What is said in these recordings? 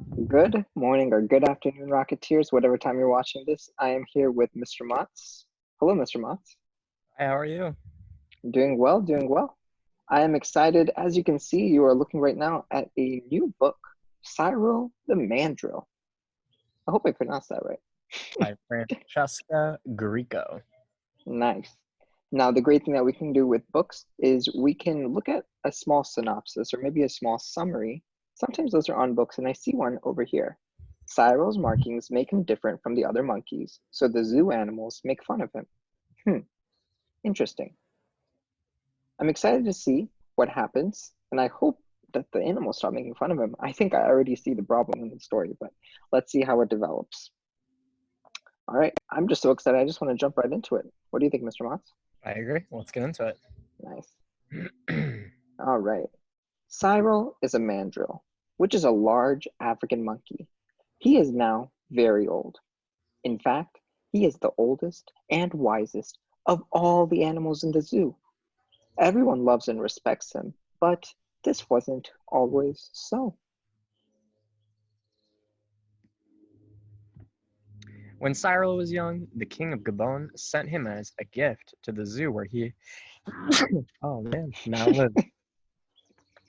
Good morning or good afternoon, Rocketeers, whatever time you're watching this. I am here with Mr. Motz. Hello, Mr. Motz. Hi, how are you? Doing well, doing well. I am excited. As you can see, you are looking right now at a new book, Cyril the Mandrill. I hope I pronounced that right. By Francesca Greco. Nice. Now, the great thing that we can do with books is we can look at a small synopsis or maybe a small summary. Sometimes those are on books, and I see one over here. Cyril's markings make him different from the other monkeys, so the zoo animals make fun of him. Interesting. I'm excited to see what happens, and I hope that the animals stop making fun of him. I think I already see the problem in the story, but let's see how it develops. All right, I'm just so excited. I just want to jump right into it. What do you think, Mr. Motz? I agree. Let's get into Nice. it. All right. Cyril is a mandrill, which is a large African monkey. He is now very old. In fact, he is the oldest and wisest of all the animals in the zoo. Everyone loves and respects him, but this wasn't always so. When Cyril was young, the king of Gabon sent him as a gift to the zoo where he, oh man, now lives.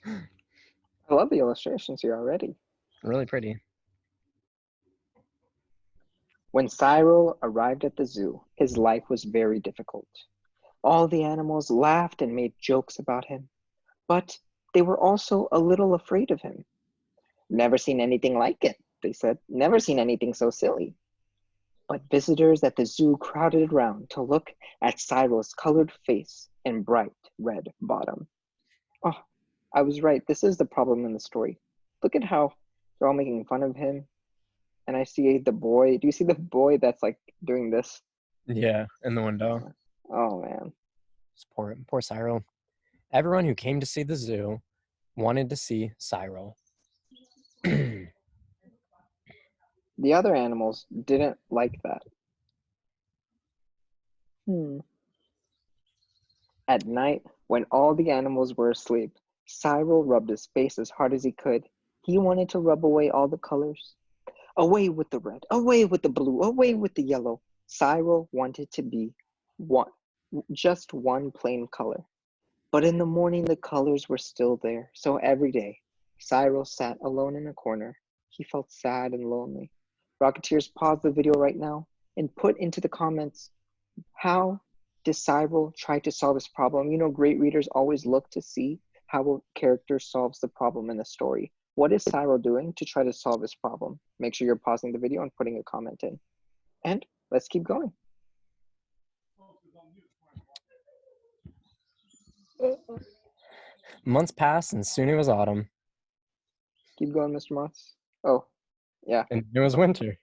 I love the illustrations here already. Really pretty. When Cyril arrived at the zoo, his life was very difficult. All the animals laughed and made jokes about him, but they were also a little afraid of him. Never seen anything like it, they said. Never seen anything so silly. But visitors at the zoo crowded around to look at Cyril's colored face and bright red bottom. Oh, I was right. This is the problem in the story. Look at how they're all making fun of him. And I see the boy. Do you see the boy that's like doing this? Yeah, in the window. Oh man. Poor Cyril. Everyone who came to see the zoo wanted to see Cyril. The other animals didn't like that. Hmm. At night, when all the animals were asleep, Cyril rubbed his face as hard as he could. He wanted to rub away all the colors. Away with the red, away with the blue, away with the yellow. Cyril wanted to be one, just one plain color. But in the morning, the colors were still there. So every day, Cyril sat alone in a corner. He felt sad and lonely. Rocketeers, pause the video right now and put into the comments, how does Cyril try to solve this problem? You know, great readers always look to see how a character solves the problem in the story. What is Cyril doing to try to solve this problem? Make sure you're pausing the video and putting a comment in. And let's keep going. Months passed and soon it was autumn. Keep going, Mr. Moss. Oh, yeah. And it was winter.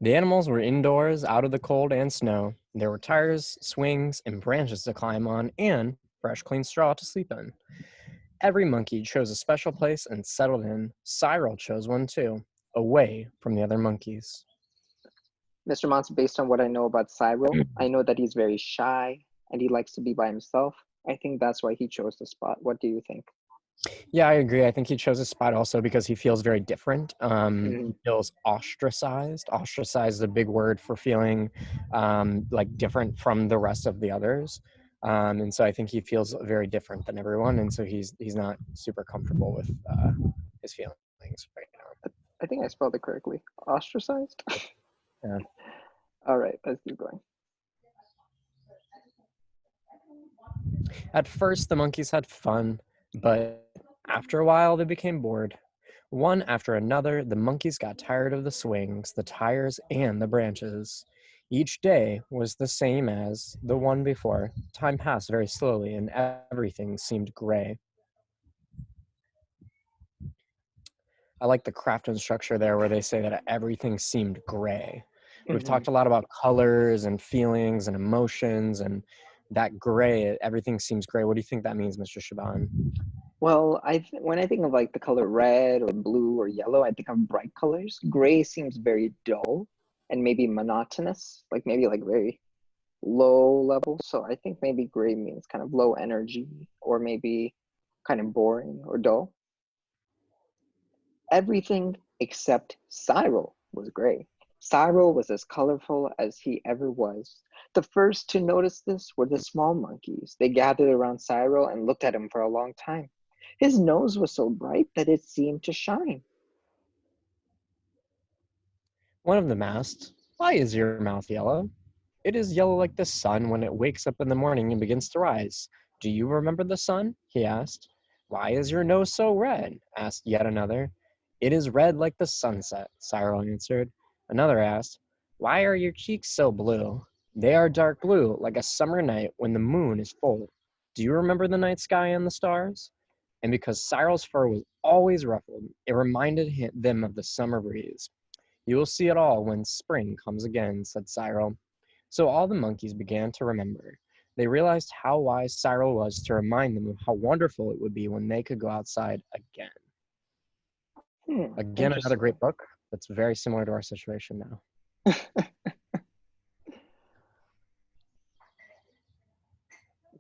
The animals were indoors, out of the cold and snow. There were tires, swings, and branches to climb on, and fresh, clean straw to sleep in. Every monkey chose a special place and settled in. Cyril chose one too, away from the other monkeys. Mr. Moss, based on what I know about Cyril, I know that he's very shy and he likes to be by himself. I think that's why he chose the spot. What do you think? Yeah, I agree. I think he chose a spot also because he feels very different. Mhm. He feels ostracized. Ostracized is a big word for feeling like different from the rest of the others. And so I think he feels very different than everyone, and so he's not super comfortable with his feelings right now. I think I spelled it correctly. Ostracized? Yeah. All right, let's keep going. At first, the monkeys had fun, but after a while, they became bored. One after another, the monkeys got tired of the swings, the tires, and the branches. Each day was the same as the one before. Time passed very slowly, and everything seemed gray. I like the craft and structure there where they say that everything seemed gray. We've Hmm. talked a lot about colors and feelings and emotions, and that gray, everything seems gray. What do you think that means, Mr. Shaban? Well, when I think of like the color red or blue or yellow, I think of bright colors. Gray seems very dull and maybe monotonous, like maybe like very low level. So I think maybe gray means kind of low energy or maybe kind of boring or dull. Everything except Cyril was gray. Cyril was as colorful as he ever was. The first to notice this were the small monkeys. They gathered around Cyril and looked at him for a long time. His nose was so bright that it seemed to shine. One of them asked, "Why is your mouth yellow?" "It is yellow like the sun when it wakes up in the morning and begins to rise. Do you remember the sun?" he asked. "Why is your nose so red?" asked yet another. "It is red like the sunset," Cyril answered. Another asked, "Why are your cheeks so blue?" "They are dark blue, like a summer night when the moon is full. Do you remember the night sky and the stars?" And because Cyril's fur was always ruffled, it reminded them of the summer breeze. "You will see it all when spring comes again," said Cyril. So all the monkeys began to remember. They realized how wise Cyril was to remind them of how wonderful it would be when they could go outside again. Again, another Interesting. great book that's very similar to our situation now.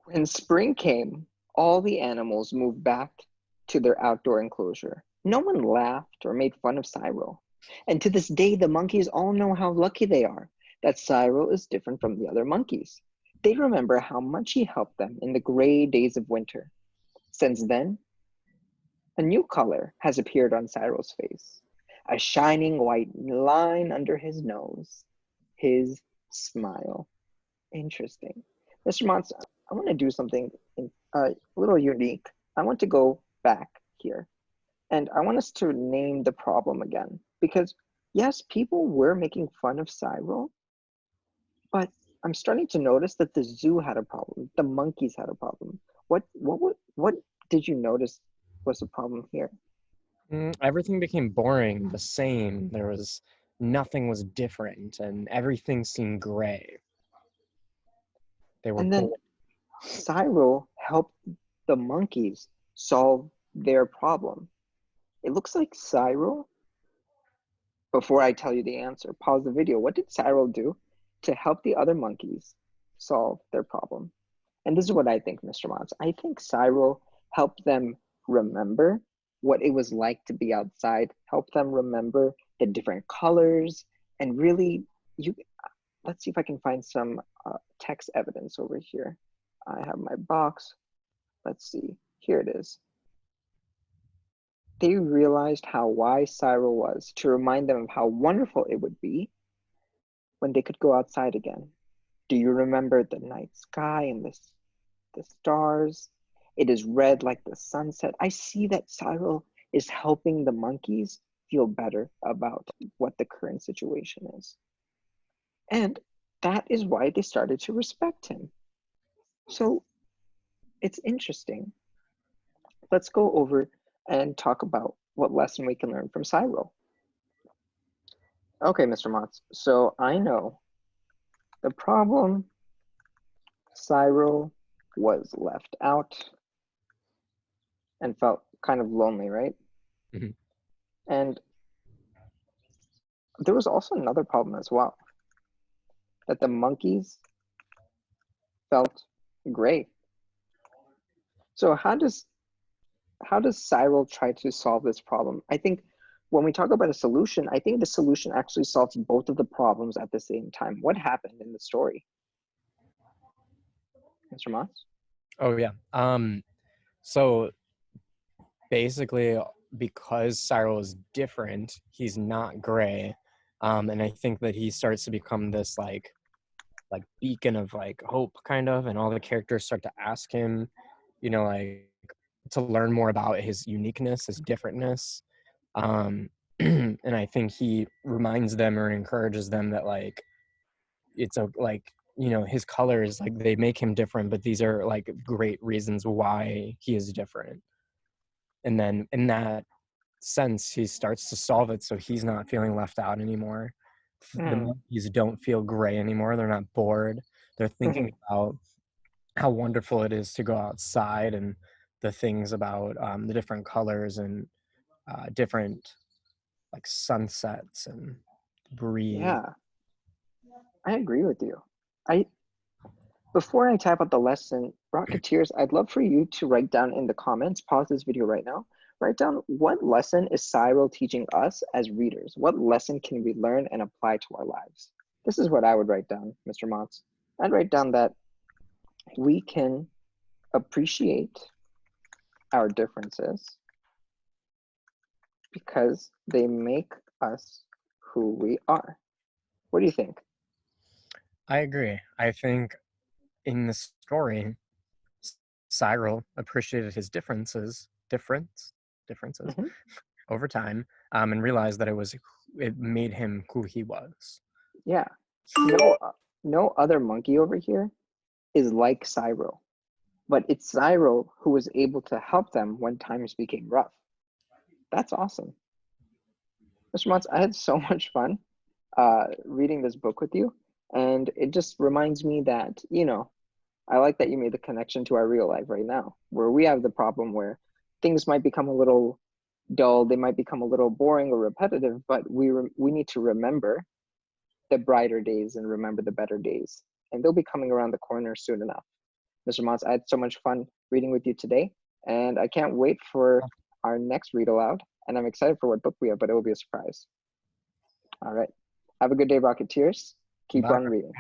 When spring came, all the animals moved back to their outdoor enclosure. No one laughed or made fun of Cyril. And to this day, the monkeys all know how lucky they are that Cyril is different from the other monkeys. They remember how much he helped them in the gray days of winter. Since then, a new color has appeared on Cyril's face, a shining white line under his nose, his smile. Interesting. Mr. Mons, I want to do something a little unique. I want to go back here and I want us to name the problem again because, yes, people were making fun of Cyril, but I'm starting to notice that the zoo had a problem. The monkeys had a problem. What did you notice was the problem here? Everything became boring, the same. Nothing was different, and everything seemed gray. They were And then bored. Cyril helped the monkeys solve their problem. It looks like Cyril, before I tell you the answer, pause the video. What did Cyril do to help the other monkeys solve their problem? And this is what I think, Mr. Mons. I think Cyril helped them remember what it was like to be outside, help them remember the different colors, and really, you. Let's see if I can find some text evidence over here. I have my box. Let's see. Here it is. They realized how wise Cyril was to remind them of how wonderful it would be when they could go outside again. Do you remember the night sky and the stars? It is red like the sunset. I see that Cyril is helping the monkeys feel better about what the current situation is. And that is why they started to respect him. So it's interesting. Let's go over and talk about what lesson we can learn from Cyril. Okay, Mr. Motz. So I know the problem, Cyril was left out and felt kind of lonely, right? Mhm. And there was also another problem as well, that the monkeys felt gray. So how does Cyril try to solve this problem? I think when we talk about a solution, I think the solution actually solves both of the problems at the same time. What happened in the story, Mr. Moss? Oh yeah. So basically, because Cyril is different, he's not gray, and I think that he starts to become this like beacon of like hope, kind of, and all the characters start to ask him, like to learn more about his uniqueness, his differentness. And I think he reminds them or encourages them that like it's a like his colors, like they make him different, but these are like great reasons why he is different. And then in that sense, he starts to solve it, so he's not feeling left out anymore. The Mm. monkeys don't feel gray anymore. They're not bored. They're thinking about how wonderful it is to go outside and the things about the different colors and different like sunsets and breeze. Yeah, I agree with you. I Before I type out the lesson, Rocketeers, I'd love for you to write down in the comments, pause this video right now, write down what lesson is Cyril teaching us as readers? What lesson can we learn and apply to our lives? This is what I would write down, Mr. Motz. I'd write down that we can appreciate our differences because they make us who we are. What do you think? I agree. I think in the story, Cyril appreciated his differences Mhm. over time, and realized that it made him who he was. Yeah. No other monkey over here is like Cyril, but it's Cyril who was able to help them when times became rough. That's awesome. Mr. Motz, I had so much fun reading this book with you, and it just reminds me that, I like that you made the connection to our real life right now, where we have the problem where things might become a little dull, they might become a little boring or repetitive, but we need to remember the brighter days and remember the better days, and they'll be coming around the corner soon enough. Mr. Motz, I had so much fun reading with you today, and I can't wait for our next read aloud, and I'm excited for what book we have, but it will be a surprise. All right. Have a good day, Rocketeers. Keep Bye. on reading.